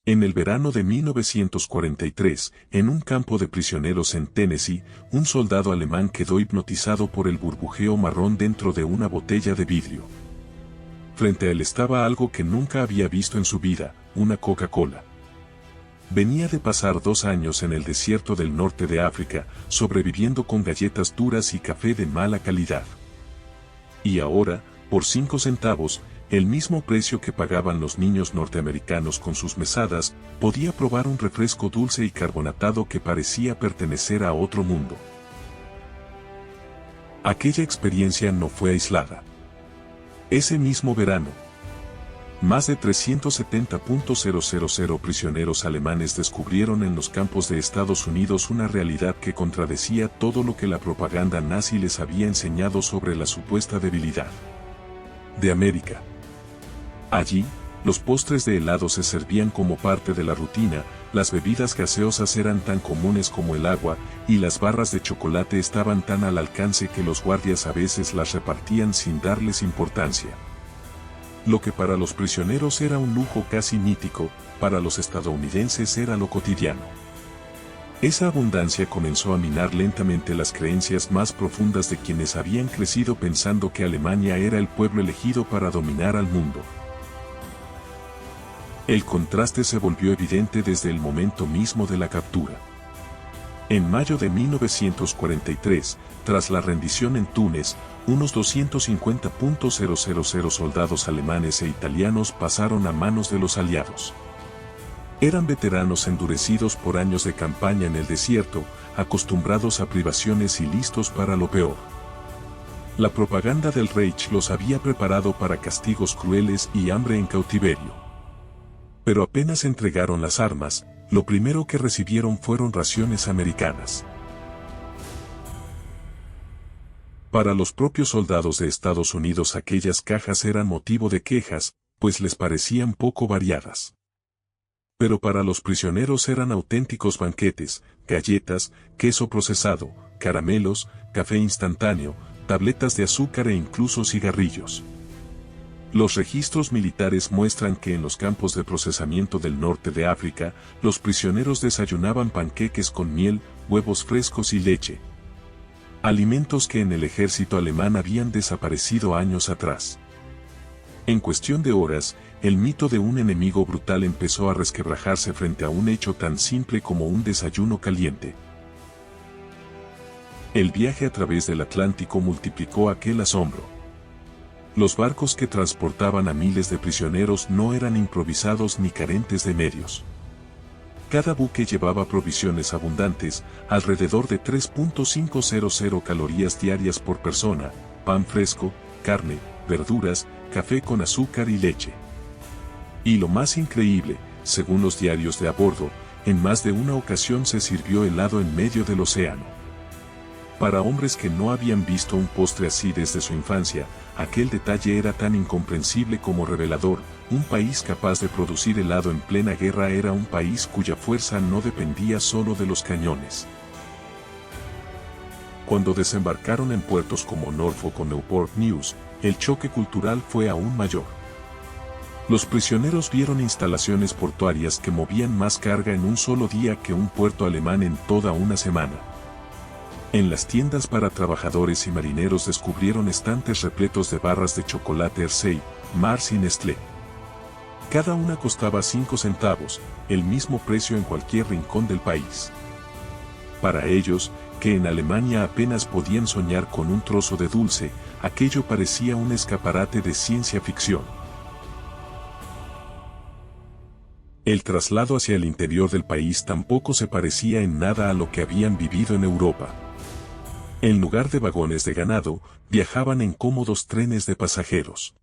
En el verano de 1943, en un campo de prisioneros en Tennessee, un soldado alemán quedó hipnotizado por el burbujeo marrón dentro de una botella de vidrio. Frente a él estaba algo que nunca había visto en su vida, una Coca-Cola. Venía de pasar 2 años en el desierto del norte de África, sobreviviendo con galletas duras y café de mala calidad. Y ahora, por 5 centavos, el mismo precio que pagaban los niños norteamericanos con sus mesadas, podía probar un refresco dulce y carbonatado que parecía pertenecer a otro mundo. Aquella experiencia no fue aislada. Ese mismo verano, más de 370.000 prisioneros alemanes descubrieron en los campos de Estados Unidos una realidad que contradecía todo lo que la propaganda nazi les había enseñado sobre la supuesta debilidad de América. Allí, los postres de helado se servían como parte de la rutina, las bebidas gaseosas eran tan comunes como el agua, y las barras de chocolate estaban tan al alcance que los guardias a veces las repartían sin darles importancia. Lo que para los prisioneros era un lujo casi mítico, para los estadounidenses era lo cotidiano. Esa abundancia comenzó a minar lentamente las creencias más profundas de quienes habían crecido pensando que Alemania era el pueblo elegido para dominar al mundo. El contraste se volvió evidente desde el momento mismo de la captura. En mayo de 1943, tras la rendición en Túnez, unos 250.000 soldados alemanes e italianos pasaron a manos de los aliados. Eran veteranos endurecidos por años de campaña en el desierto, acostumbrados a privaciones y listos para lo peor. La propaganda del Reich los había preparado para castigos crueles y hambre en cautiverio. Pero apenas entregaron las armas, lo primero que recibieron fueron raciones americanas. Para los propios soldados de Estados Unidos aquellas cajas eran motivo de quejas, pues les parecían poco variadas. Pero para los prisioneros eran auténticos banquetes, galletas, queso procesado, caramelos, café instantáneo, tabletas de azúcar e incluso cigarrillos. Los registros militares muestran que en los campos de procesamiento del norte de África, los prisioneros desayunaban panqueques con miel, huevos frescos y leche. Alimentos que en el ejército alemán habían desaparecido años atrás. En cuestión de horas, el mito de un enemigo brutal empezó a resquebrajarse frente a un hecho tan simple como un desayuno caliente. El viaje a través del Atlántico multiplicó aquel asombro. Los barcos que transportaban a miles de prisioneros no eran improvisados ni carentes de medios. Cada buque llevaba provisiones abundantes, alrededor de 3.500 calorías diarias por persona, pan fresco, carne, verduras, café con azúcar y leche. Y lo más increíble, según los diarios de a bordo, en más de una ocasión se sirvió helado en medio del océano. Para hombres que no habían visto un postre así desde su infancia, aquel detalle era tan incomprensible como revelador. Un país capaz de producir helado en plena guerra era un país cuya fuerza no dependía solo de los cañones. Cuando desembarcaron en puertos como Norfolk o Newport News, el choque cultural fue aún mayor. Los prisioneros vieron instalaciones portuarias que movían más carga en un solo día que un puerto alemán en toda una semana. En las tiendas para trabajadores y marineros descubrieron estantes repletos de barras de chocolate Hershey, Mars y Nestlé. Cada una costaba 5 centavos, el mismo precio en cualquier rincón del país. Para ellos, que en Alemania apenas podían soñar con un trozo de dulce, aquello parecía un escaparate de ciencia ficción. El traslado hacia el interior del país tampoco se parecía en nada a lo que habían vivido en Europa. En lugar de vagones de ganado, viajaban en cómodos trenes de pasajeros.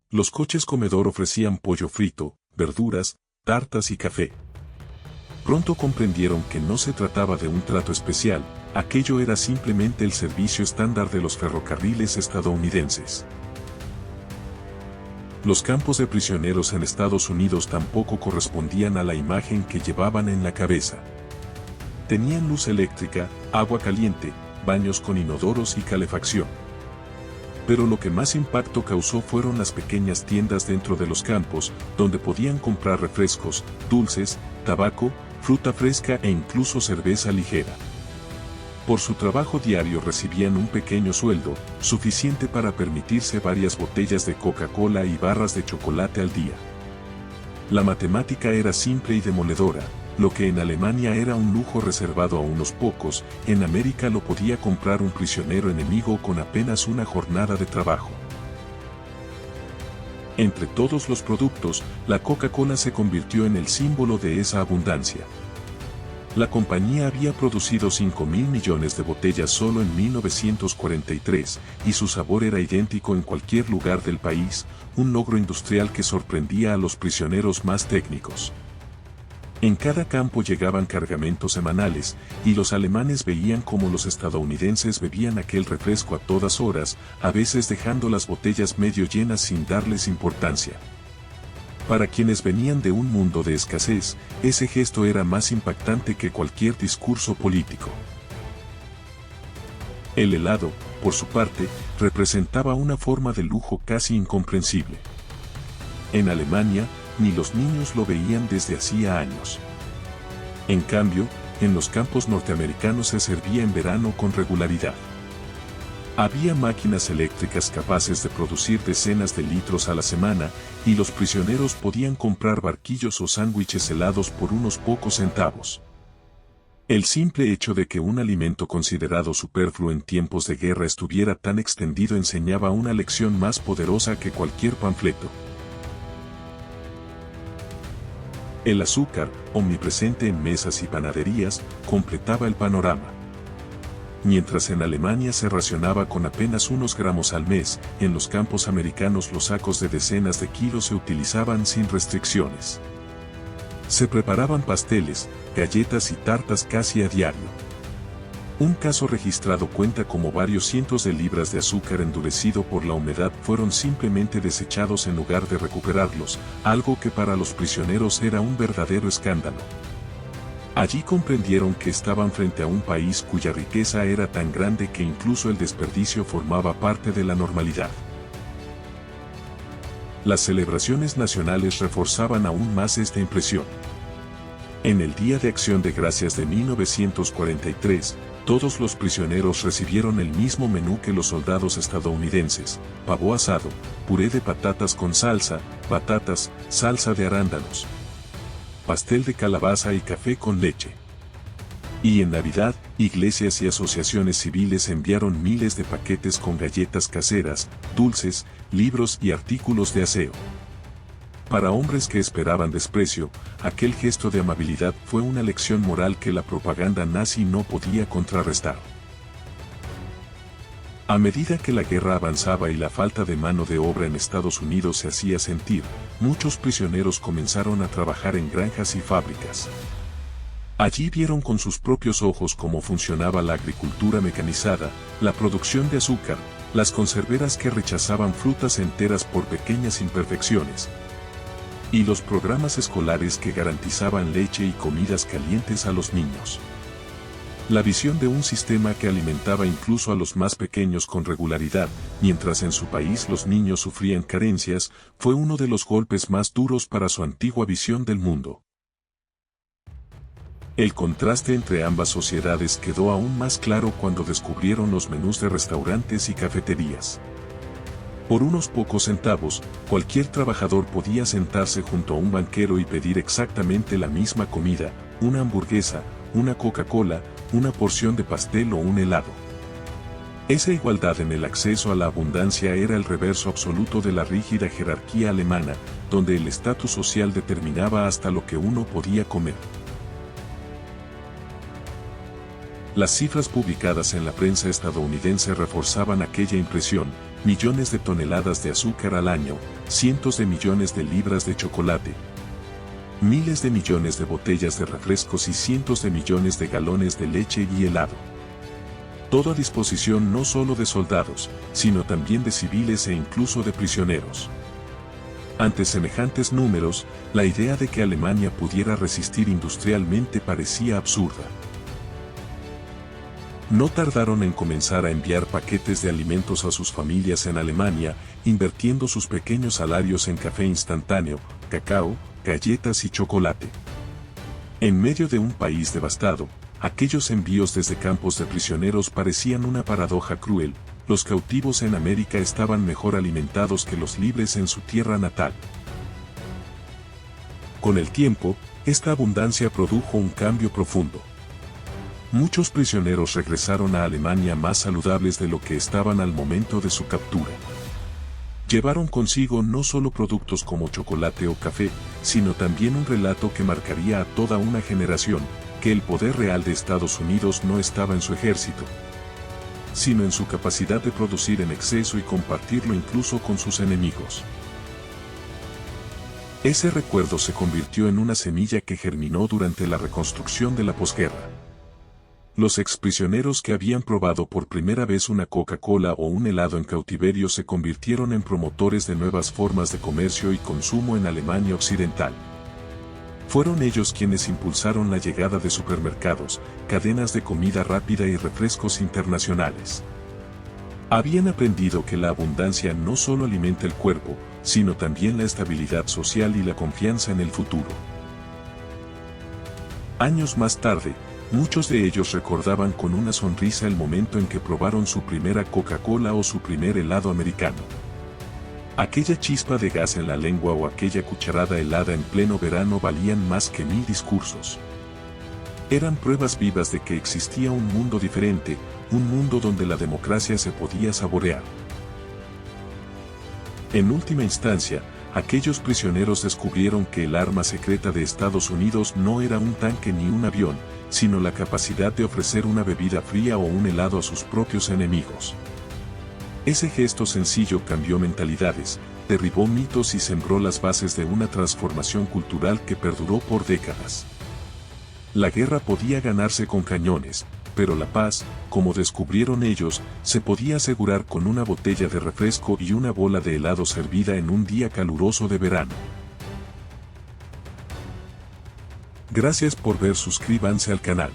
Los coches comedor ofrecían pollo frito, verduras, tartas y café. Pronto comprendieron que no se trataba de un trato especial, aquello era simplemente el servicio estándar de los ferrocarriles estadounidenses. Los campos de prisioneros en Estados Unidos tampoco correspondían a la imagen que llevaban en la cabeza. Tenían luz eléctrica, agua caliente, baños con inodoros y calefacción. Pero lo que más impacto causó fueron las pequeñas tiendas dentro de los campos, donde podían comprar refrescos, dulces, tabaco, fruta fresca e incluso cerveza ligera. Por su trabajo diario recibían un pequeño sueldo, suficiente para permitirse varias botellas de Coca-Cola y barras de chocolate al día. La matemática era simple y demoledora. Lo que en Alemania era un lujo reservado a unos pocos, en América lo podía comprar un prisionero enemigo con apenas una jornada de trabajo. Entre todos los productos, la Coca-Cola se convirtió en el símbolo de esa abundancia. La compañía había producido 5.000 millones de botellas solo en 1943, y su sabor era idéntico en cualquier lugar del país, un logro industrial que sorprendía a los prisioneros más técnicos. En cada campo llegaban cargamentos semanales, y los alemanes veían cómo los estadounidenses bebían aquel refresco a todas horas, a veces dejando las botellas medio llenas sin darles importancia. Para quienes venían de un mundo de escasez, ese gesto era más impactante que cualquier discurso político. El helado, por su parte, representaba una forma de lujo casi incomprensible. En Alemania, ni los niños lo veían desde hacía años. En cambio, en los campos norteamericanos se servía en verano con regularidad. Había máquinas eléctricas capaces de producir decenas de litros a la semana, y los prisioneros podían comprar barquillos o sándwiches helados por unos pocos centavos. El simple hecho de que un alimento considerado superfluo en tiempos de guerra estuviera tan extendido enseñaba una lección más poderosa que cualquier panfleto. El azúcar, omnipresente en mesas y panaderías, completaba el panorama. Mientras en Alemania se racionaba con apenas unos gramos al mes, en los campos americanos los sacos de decenas de kilos se utilizaban sin restricciones. Se preparaban pasteles, galletas y tartas casi a diario. Un caso registrado cuenta cómo varios cientos de libras de azúcar endurecido por la humedad fueron simplemente desechados en lugar de recuperarlos, algo que para los prisioneros era un verdadero escándalo. Allí comprendieron que estaban frente a un país cuya riqueza era tan grande que incluso el desperdicio formaba parte de la normalidad. Las celebraciones nacionales reforzaban aún más esta impresión. En el Día de Acción de Gracias de 1943, todos los prisioneros recibieron el mismo menú que los soldados estadounidenses: pavo asado, puré de patatas con salsa, batatas, salsa de arándanos, pastel de calabaza y café con leche. Y en Navidad, iglesias y asociaciones civiles enviaron miles de paquetes con galletas caseras, dulces, libros y artículos de aseo. Para hombres que esperaban desprecio, aquel gesto de amabilidad fue una lección moral que la propaganda nazi no podía contrarrestar. A medida que la guerra avanzaba y la falta de mano de obra en Estados Unidos se hacía sentir, muchos prisioneros comenzaron a trabajar en granjas y fábricas. Allí vieron con sus propios ojos cómo funcionaba la agricultura mecanizada, la producción de azúcar, las conserveras que rechazaban frutas enteras por pequeñas imperfecciones, y los programas escolares que garantizaban leche y comidas calientes a los niños. La visión de un sistema que alimentaba incluso a los más pequeños con regularidad, mientras en su país los niños sufrían carencias, fue uno de los golpes más duros para su antigua visión del mundo. El contraste entre ambas sociedades quedó aún más claro cuando descubrieron los menús de restaurantes y cafeterías. Por unos pocos centavos, cualquier trabajador podía sentarse junto a un banquero y pedir exactamente la misma comida: una hamburguesa, una Coca-Cola, una porción de pastel o un helado. Esa igualdad en el acceso a la abundancia era el reverso absoluto de la rígida jerarquía alemana, donde el estatus social determinaba hasta lo que uno podía comer. Las cifras publicadas en la prensa estadounidense reforzaban aquella impresión: millones de toneladas de azúcar al año, cientos de millones de libras de chocolate, miles de millones de botellas de refrescos y cientos de millones de galones de leche y helado. Todo a disposición no solo de soldados, sino también de civiles e incluso de prisioneros. Ante semejantes números, la idea de que Alemania pudiera resistir industrialmente parecía absurda. No tardaron en comenzar a enviar paquetes de alimentos a sus familias en Alemania, invirtiendo sus pequeños salarios en café instantáneo, cacao, galletas y chocolate. En medio de un país devastado, aquellos envíos desde campos de prisioneros parecían una paradoja cruel. Los cautivos en América estaban mejor alimentados que los libres en su tierra natal. Con el tiempo, esta abundancia produjo un cambio profundo. Muchos prisioneros regresaron a Alemania más saludables de lo que estaban al momento de su captura. Llevaron consigo no solo productos como chocolate o café, sino también un relato que marcaría a toda una generación, que el poder real de Estados Unidos no estaba en su ejército, sino en su capacidad de producir en exceso y compartirlo incluso con sus enemigos. Ese recuerdo se convirtió en una semilla que germinó durante la reconstrucción de la posguerra. Los exprisioneros que habían probado por primera vez una Coca-Cola o un helado en cautiverio se convirtieron en promotores de nuevas formas de comercio y consumo en Alemania Occidental. Fueron ellos quienes impulsaron la llegada de supermercados, cadenas de comida rápida y refrescos internacionales. Habían aprendido que la abundancia no solo alimenta el cuerpo, sino también la estabilidad social y la confianza en el futuro. Años más tarde, muchos de ellos recordaban con una sonrisa el momento en que probaron su primera Coca-Cola o su primer helado americano. Aquella chispa de gas en la lengua o aquella cucharada helada en pleno verano valían más que 1000 discursos. Eran pruebas vivas de que existía un mundo diferente, un mundo donde la democracia se podía saborear. En última instancia, aquellos prisioneros descubrieron que el arma secreta de Estados Unidos no era un tanque ni un avión, sino la capacidad de ofrecer una bebida fría o un helado a sus propios enemigos. Ese gesto sencillo cambió mentalidades, derribó mitos y sembró las bases de una transformación cultural que perduró por décadas. La guerra podía ganarse con cañones, pero la paz, como descubrieron ellos, se podía asegurar con una botella de refresco y una bola de helado servida en un día caluroso de verano. Gracias por ver, suscríbanse al canal.